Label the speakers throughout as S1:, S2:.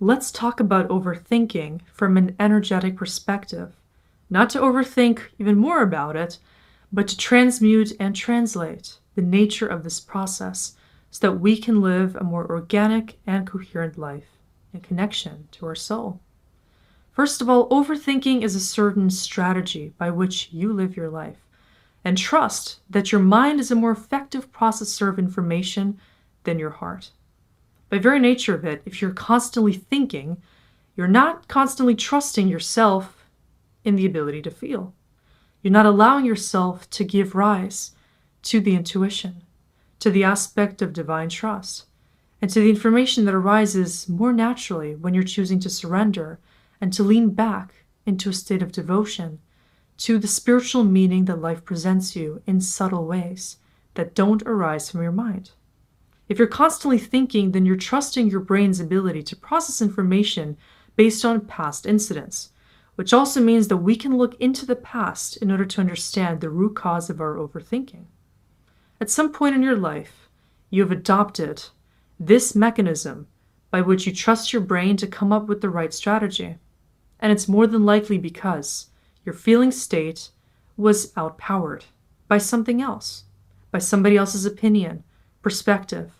S1: let's talk about overthinking from an energetic perspective. Not to overthink even more about it, but to transmute and translate the nature of this process so that we can live a more organic and coherent life in connection to our soul. First of all, overthinking is a certain strategy by which you live your life, and trust that your mind is a more effective processor of information than your heart. By very nature of it, if you're constantly thinking, you're not constantly trusting yourself in the ability to feel. You're not allowing yourself to give rise to the intuition, to the aspect of divine trust, and to the information that arises more naturally when you're choosing to surrender and to lean back into a state of devotion to the spiritual meaning that life presents you in subtle ways that don't arise from your mind. If you're constantly thinking, then you're trusting your brain's ability to process information based on past incidents, which also means that we can look into the past in order to understand the root cause of our overthinking. At some point in your life, you have adopted this mechanism by which you trust your brain to come up with the right strategy. And it's more than likely because your feeling state was outpowered by something else, by somebody else's opinion, perspective,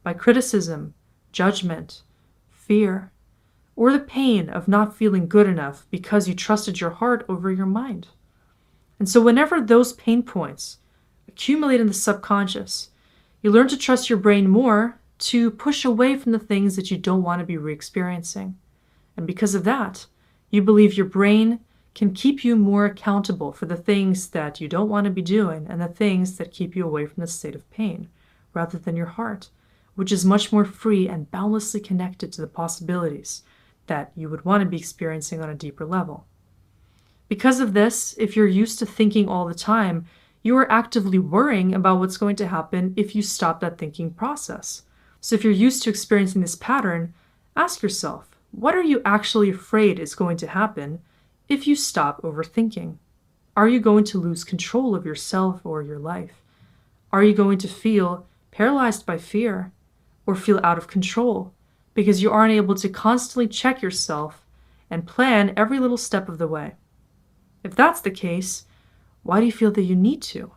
S1: by criticism, judgment, fear, or the pain of not feeling good enough because you trusted your heart over your mind. And so whenever those pain points accumulate in the subconscious, you learn to trust your brain more to push away from the things that you don't want to be re-experiencing. And because of that, you believe your brain can keep you more accountable for the things that you don't want to be doing and the things that keep you away from the state of pain, rather than your heart, which is much more free and boundlessly connected to the possibilities that you would want to be experiencing on a deeper level. Because of this, if you're used to thinking all the time, you are actively worrying about what's going to happen if you stop that thinking process. So if you're used to experiencing this pattern, ask yourself, what are you actually afraid is going to happen if you stop overthinking? Are you going to lose control of yourself or your life? Are you going to feel paralyzed by fear or feel out of control because you aren't able to constantly check yourself and plan every little step of the way? If that's the case, why do you feel that you need to?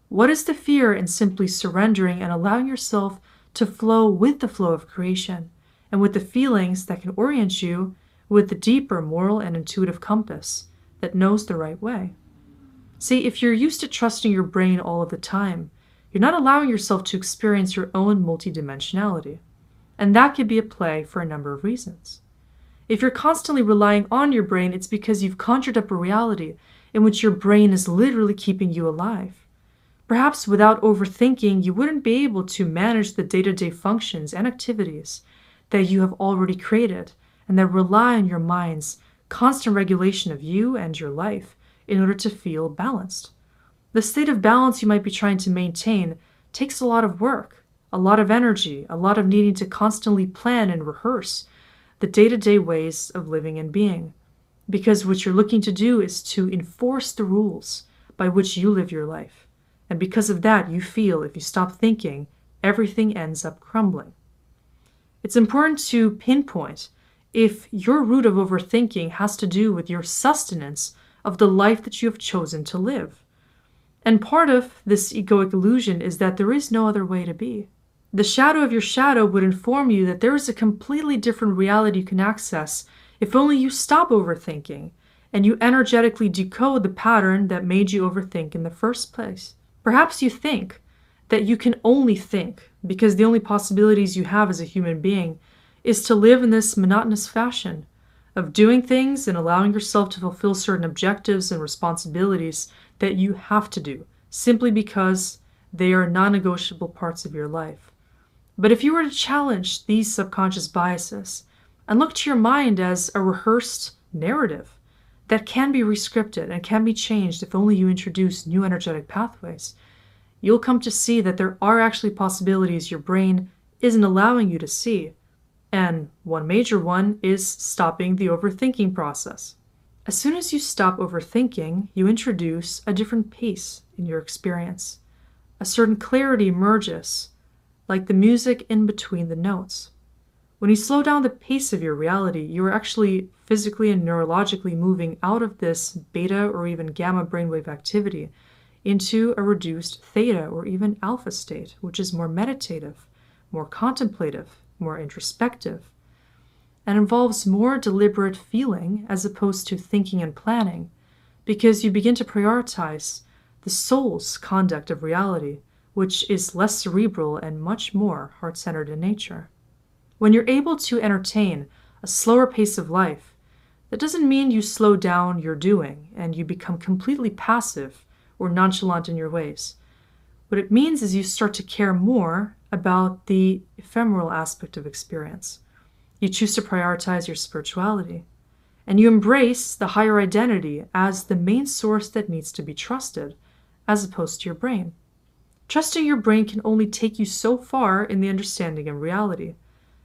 S1: What is the fear in simply surrendering and allowing yourself to flow with the flow of creation and with the feelings that can orient you with the deeper moral and intuitive compass that knows the right way? See, if you're used to trusting your brain all of the time, you're not allowing yourself to experience your own multidimensionality. And that could be at play for a number of reasons. If you're constantly relying on your brain, it's because you've conjured up a reality in which your brain is literally keeping you alive. Perhaps without overthinking, you wouldn't be able to manage the day-to-day functions and activities that you have already created and that rely on your mind's constant regulation of you and your life in order to feel balanced. The state of balance you might be trying to maintain takes a lot of work, a lot of energy, a lot of needing to constantly plan and rehearse the day-to-day ways of living and being. Because what you're looking to do is to enforce the rules by which you live your life. And because of that, you feel if you stop thinking, everything ends up crumbling. It's important to pinpoint if your root of overthinking has to do with your sustenance of the life that you have chosen to live. And part of this egoic illusion is that there is no other way to be. The shadow of your shadow would inform you that there is a completely different reality you can access if only you stop overthinking and you energetically decode the pattern that made you overthink in the first place. Perhaps you think that you can only think because the only possibilities you have as a human being is to live in this monotonous fashion of doing things and allowing yourself to fulfill certain objectives and responsibilities that you have to do simply because they are non-negotiable parts of your life. But if you were to challenge these subconscious biases and look to your mind as a rehearsed narrative that can be rescripted and can be changed if only you introduce new energetic pathways, you'll come to see that there are actually possibilities your brain isn't allowing you to see. And one major one is stopping the overthinking process. As soon as you stop overthinking, you introduce a different pace in your experience. A certain clarity emerges, like the music in between the notes. When you slow down the pace of your reality, you are actually physically and neurologically moving out of this beta or even gamma brainwave activity into a reduced theta or even alpha state, which is more meditative, more contemplative, more introspective, and involves more deliberate feeling as opposed to thinking and planning, because you begin to prioritize the soul's conduct of reality, which is less cerebral and much more heart-centered in nature. When you're able to entertain a slower pace of life, that doesn't mean you slow down your doing and you become completely passive or nonchalant in your ways. What it means is you start to care more about the ephemeral aspect of experience. You choose to prioritize your spirituality, and you embrace the higher identity as the main source that needs to be trusted, as opposed to your brain. Trusting your brain can only take you so far in the understanding of reality.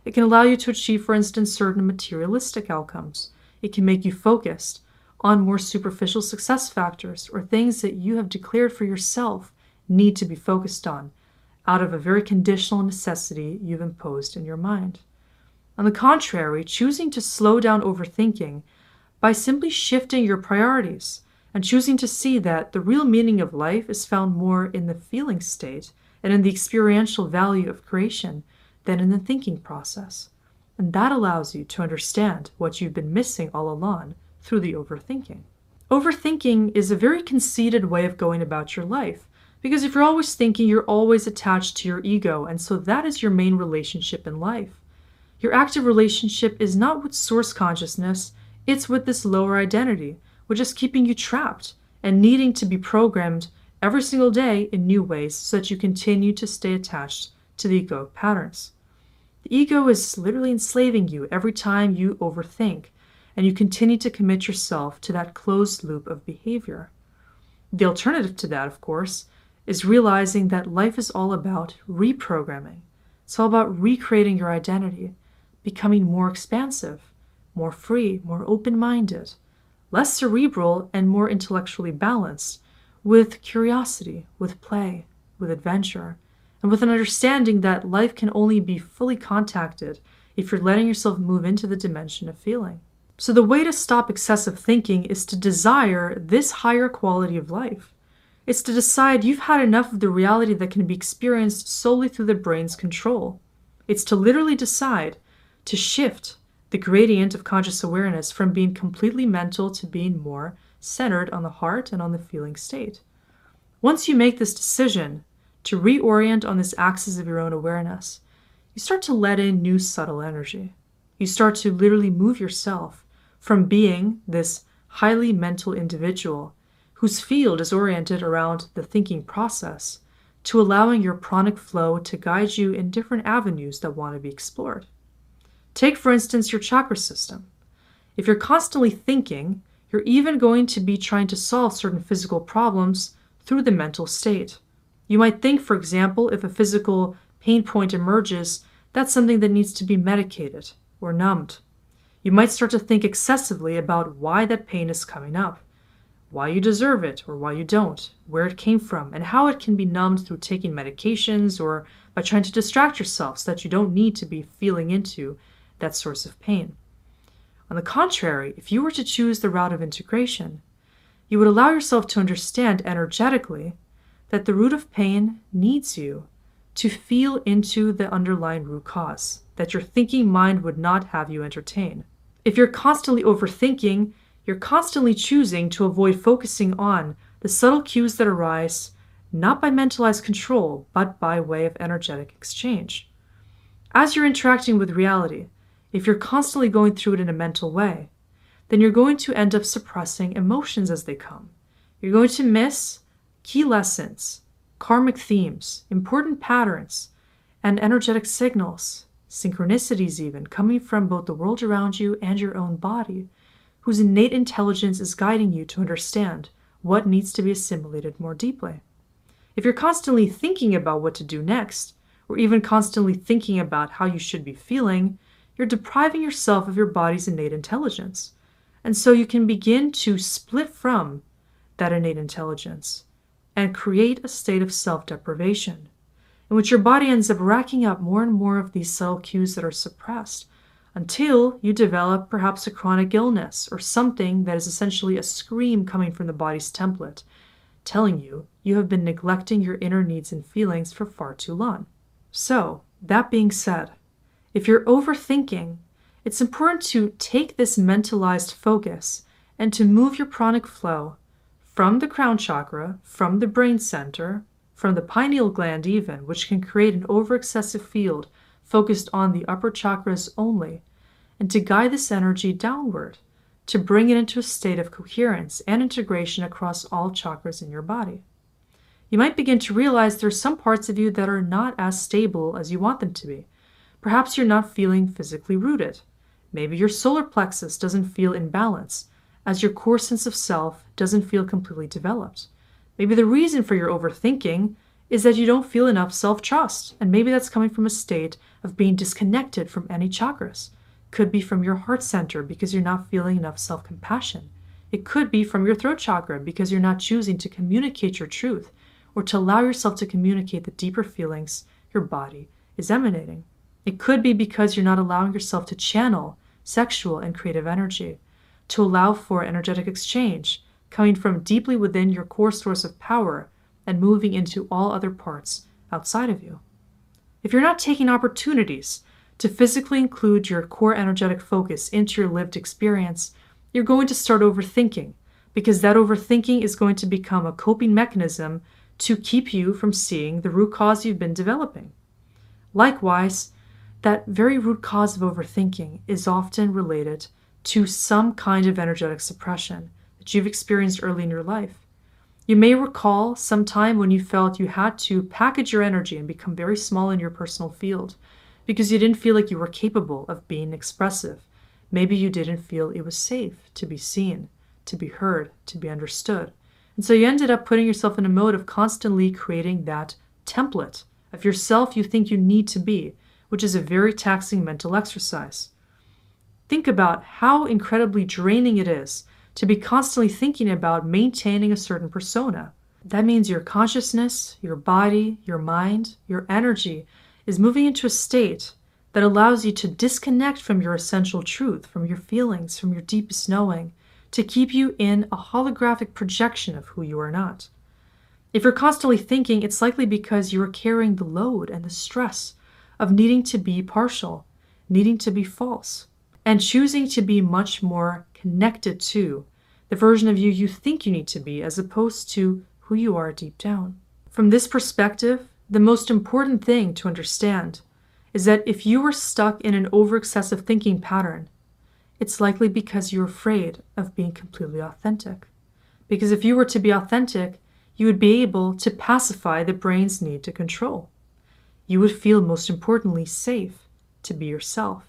S1: It can allow you to achieve, for instance, certain materialistic outcomes. It can make you focused on more superficial success factors or things that you have declared for yourself need to be focused on out of a very conditional necessity you've imposed in your mind. On the contrary, choosing to slow down overthinking by simply shifting your priorities and choosing to see that the real meaning of life is found more in the feeling state and in the experiential value of creation than in the thinking process. And that allows you to understand what you've been missing all along through the overthinking. Overthinking is a very conceited way of going about your life, because if you're always thinking, you're always attached to your ego, and so that is your main relationship in life. Your active relationship is not with source consciousness, it's with this lower identity, which is keeping you trapped and needing to be programmed every single day in new ways so that you continue to stay attached to the egoic patterns. The ego is literally enslaving you every time you overthink, and you continue to commit yourself to that closed loop of behavior. The alternative to that, of course, is realizing that life is all about reprogramming. It's all about recreating your identity, becoming more expansive, more free, more open-minded, less cerebral, and more intellectually balanced, with curiosity, with play, with adventure, and with an understanding that life can only be fully contacted if you're letting yourself move into the dimension of feeling. So the way to stop excessive thinking is to desire this higher quality of life. It's to decide you've had enough of the reality that can be experienced solely through the brain's control. It's to literally decide to shift the gradient of conscious awareness from being completely mental to being more centered on the heart and on the feeling state. Once you make this decision to reorient on this axis of your own awareness, you start to let in new subtle energy. You start to literally move yourself from being this highly mental individual whose field is oriented around the thinking process to allowing your pranic flow to guide you in different avenues that want to be explored. Take, for instance, your chakra system. If you're constantly thinking, you're even going to be trying to solve certain physical problems through the mental state. You might think, for example, if a physical pain point emerges, that's something that needs to be medicated or numbed. You might start to think excessively about why that pain is coming up, why you deserve it or why you don't, where it came from, and how it can be numbed through taking medications or by trying to distract yourself so that you don't need to be feeling into that source of pain. On the contrary, if you were to choose the route of integration, you would allow yourself to understand energetically that the root of pain needs you to feel into the underlying root cause that your thinking mind would not have you entertain. If you're constantly overthinking, you're constantly choosing to avoid focusing on the subtle cues that arise not by mentalized control, but by way of energetic exchange. As you're interacting with reality, if you're constantly going through it in a mental way, then you're going to end up suppressing emotions as they come. You're going to miss key lessons, karmic themes, important patterns, and energetic signals, synchronicities even, coming from both the world around you and your own body, whose innate intelligence is guiding you to understand what needs to be assimilated more deeply. If you're constantly thinking about what to do next, or even constantly thinking about how you should be feeling, you're depriving yourself of your body's innate intelligence. And so you can begin to split from that innate intelligence and create a state of self-deprivation. in which your body ends up racking up more and more of these subtle cues that are suppressed until you develop perhaps a chronic illness or something that is essentially a scream coming from the body's template, telling you you have been neglecting your inner needs and feelings for far too long. So, that being said, if you're overthinking, it's important to take this mentalized focus and to move your pranic flow from the crown chakra, from the brain center, from the pineal gland even, which can create an overexcessive field focused on the upper chakras only, and to guide this energy downward, to bring it into a state of coherence and integration across all chakras in your body. You might begin to realize there are some parts of you that are not as stable as you want them to be. Perhaps you're not feeling physically rooted. Maybe your solar plexus doesn't feel in balance, as your core sense of self doesn't feel completely developed. Maybe the reason for your overthinking is that you don't feel enough self-trust, and maybe that's coming from a state of being disconnected from any chakras. Could be from your heart center because you're not feeling enough self-compassion. It could be from your throat chakra because you're not choosing to communicate your truth or to allow yourself to communicate the deeper feelings your body is emanating. It could be because you're not allowing yourself to channel sexual and creative energy, to allow for energetic exchange coming from deeply within your core source of power and moving into all other parts outside of you. If you're not taking opportunities to physically include your core energetic focus into your lived experience, you're going to start overthinking, because that overthinking is going to become a coping mechanism to keep you from seeing the root cause you've been developing. Likewise, that very root cause of overthinking is often related to some kind of energetic suppression that you've experienced early in your life. You may recall some time when you felt you had to package your energy and become very small in your personal field because you didn't feel like you were capable of being expressive. Maybe you didn't feel it was safe to be seen, to be heard, to be understood. And so you ended up putting yourself in a mode of constantly creating that template of yourself you think you need to be, which is a very taxing mental exercise. Think about how incredibly draining it is to be constantly thinking about maintaining a certain persona. That means your consciousness, your body, your mind, your energy is moving into a state that allows you to disconnect from your essential truth, from your feelings, from your deepest knowing, to keep you in a holographic projection of who you are not. If you're constantly thinking, it's likely because you are carrying the load and the stress of needing to be partial, needing to be false, and choosing to be much more connected to the version of you you think you need to be as opposed to who you are deep down. From this perspective, the most important thing to understand is that if you are stuck in an over-excessive thinking pattern, it's likely because you're afraid of being completely authentic. Because if you were to be authentic, you would be able to pacify the brain's need to control. You would feel, most importantly, safe to be yourself.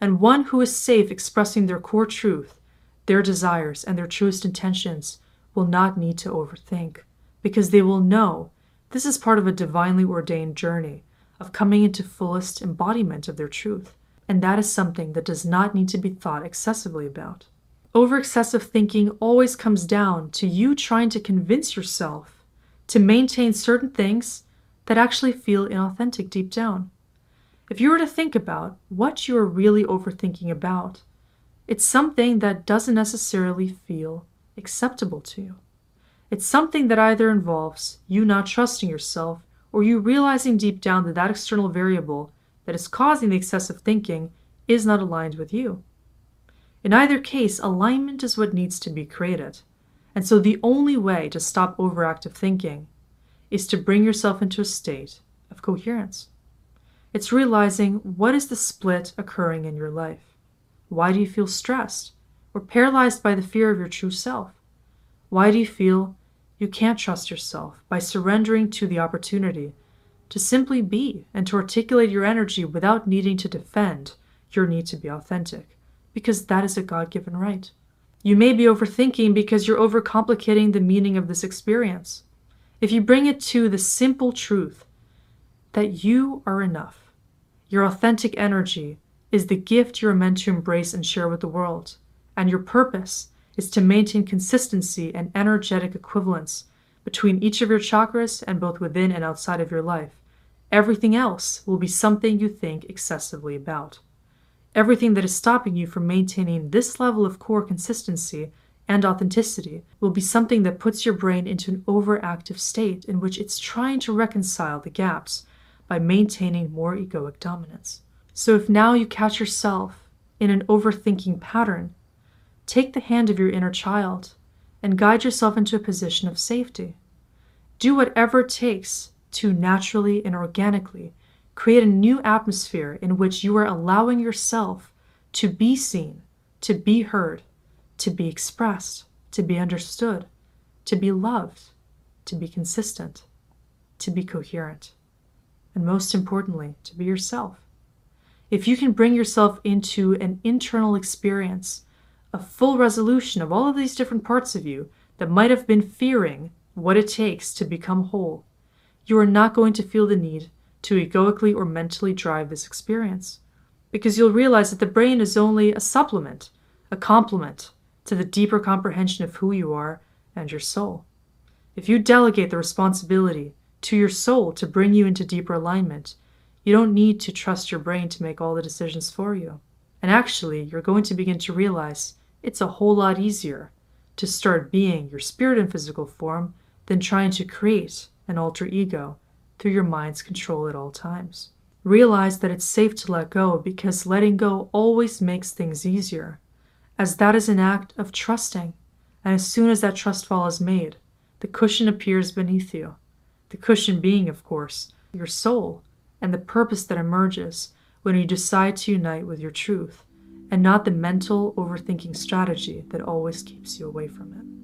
S1: And one who is safe expressing their core truth, their desires, and their truest intentions will not need to overthink, because they will know this is part of a divinely ordained journey of coming into fullest embodiment of their truth. And that is something that does not need to be thought excessively about. Over-excessive thinking always comes down to you trying to convince yourself to maintain certain things that actually feel inauthentic deep down. If you were to think about what you are really overthinking about, it's something that doesn't necessarily feel acceptable to you. It's something that either involves you not trusting yourself or you realizing deep down that that external variable that is causing the excessive thinking is not aligned with you. In either case, alignment is what needs to be created. And so the only way to stop overactive thinking is to bring yourself into a state of coherence. It's realizing what is the split occurring in your life. Why do you feel stressed or paralyzed by the fear of your true self? Why do you feel you can't trust yourself by surrendering to the opportunity to simply be and to articulate your energy without needing to defend your need to be authentic? Because that is a God-given right. You may be overthinking because you're overcomplicating the meaning of this experience. If you bring it to the simple truth that you are enough, your authentic energy is the gift you are meant to embrace and share with the world, and your purpose is to maintain consistency and energetic equivalence between each of your chakras and both within and outside of your life, Everything else will be something you think excessively about. Everything that is stopping you from maintaining this level of core consistency and authenticity will be something that puts your brain into an overactive state in which it's trying to reconcile the gaps by maintaining more egoic dominance. So if now you catch yourself in an overthinking pattern, take the hand of your inner child and guide yourself into a position of safety. Do whatever it takes to naturally and organically create a new atmosphere in which you are allowing yourself to be seen, to be heard, to be expressed, to be understood, to be loved, to be consistent, to be coherent, and most importantly, to be yourself. If you can bring yourself into an internal experience, a full resolution of all of these different parts of you that might have been fearing what it takes to become whole, you are not going to feel the need to egoically or mentally drive this experience, because you'll realize that the brain is only a supplement, a complement to the deeper comprehension of who you are and your soul. If you delegate the responsibility to your soul to bring you into deeper alignment, you don't need to trust your brain to make all the decisions for you. And actually, you're going to begin to realize it's a whole lot easier to start being your spirit in physical form than trying to create an alter ego through your mind's control at all times. Realize that it's safe to let go, because letting go always makes things easier, as that is an act of trusting. And as soon as that trust fall is made, the cushion appears beneath you. The cushion being, of course, your soul and the purpose that emerges when you decide to unite with your truth, and not the mental overthinking strategy that always keeps you away from it.